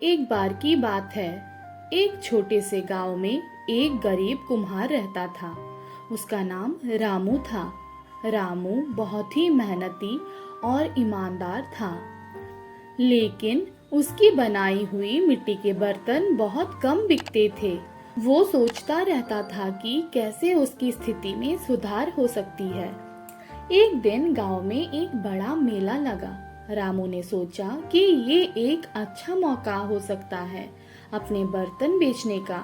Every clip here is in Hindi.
एक बार की बात है। एक छोटे से गांव में एक गरीब कुम्हार रहता था। उसका नाम रामू था। रामू बहुत ही मेहनती और ईमानदार था, लेकिन उसकी बनाई हुई मिट्टी के बर्तन बहुत कम बिकते थे। वो सोचता रहता था कि कैसे उसकी स्थिति में सुधार हो सकती है। एक दिन गांव में एक बड़ा मेला लगा। रामू ने सोचा कि ये एक अच्छा मौका हो सकता है अपने बर्तन बेचने का।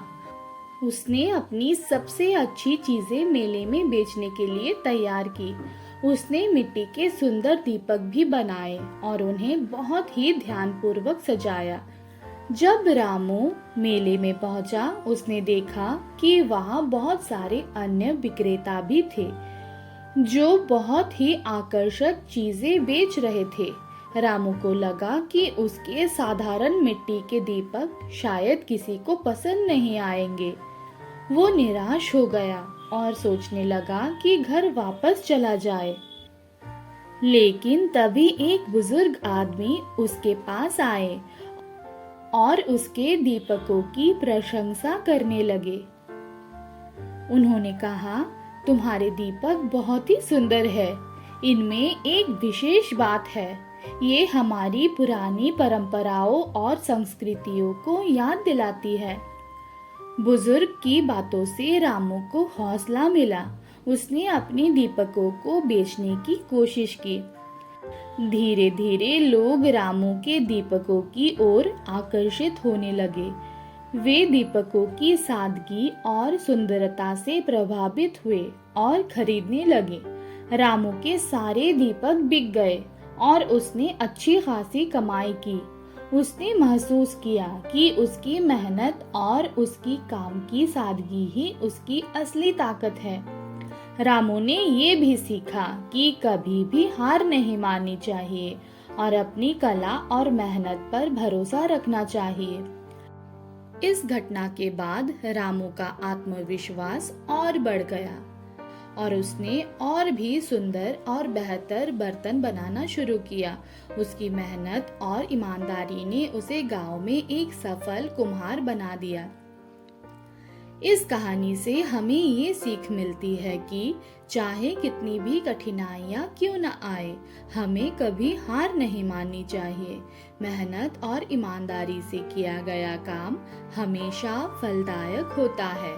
उसने अपनी सबसे अच्छी चीजें मेले में बेचने के लिए तैयार की। उसने मिट्टी के सुंदर दीपक भी बनाए और उन्हें बहुत ही ध्यानपूर्वक सजाया। जब रामू मेले में पहुंचा, उसने देखा कि वहां बहुत सारे अन्य विक्रेता भी थे जो बहुत ही आकर्षक चीजें बेच रहे थे। रामू को लगा कि उसके साधारण मिट्टी के दीपक शायद किसी को पसंद नहीं आएंगे। वो निराश हो गया और सोचने लगा कि घर वापस चला जाए। लेकिन तभी एक बुजुर्ग आदमी उसके पास आए और उसके दीपकों की प्रशंसा करने लगे। उन्होंने कहा, तुम्हारे दीपक बहुत ही सुंदर है। इनमें एक विशेष बात है, ये हमारी पुरानी परंपराओं और संस्कृतियों को याद दिलाती है। बुजुर्ग की बातों से रामू को हौसला मिला। उसने अपने दीपकों को बेचने की कोशिश की। धीरे धीरे लोग रामू के दीपकों की ओर आकर्षित होने लगे। वे दीपकों की सादगी और सुंदरता से प्रभावित हुए और खरीदने लगे। रामू के सारे दीपक बिक गए और उसने अच्छी खासी कमाई की। उसने महसूस किया कि उसकी मेहनत और उसकी काम की सादगी ही उसकी असली ताकत है। रामू ने ये भी सीखा कि कभी भी हार नहीं माननी चाहिए और अपनी कला और मेहनत पर भरोसा रखना चाहिए। इस घटना के बाद रामू का आत्मविश्वास और बढ़ गया और उसने और भी सुंदर और बेहतर बर्तन बनाना शुरू किया। उसकी मेहनत और ईमानदारी ने उसे गांव में एक सफल कुम्हार बना दिया। इस कहानी से हमें ये सीख मिलती है कि चाहे कितनी भी कठिनाइयाँ क्यों न आए, हमें कभी हार नहीं माननी चाहिए। मेहनत और ईमानदारी से किया गया काम हमेशा फलदायक होता है।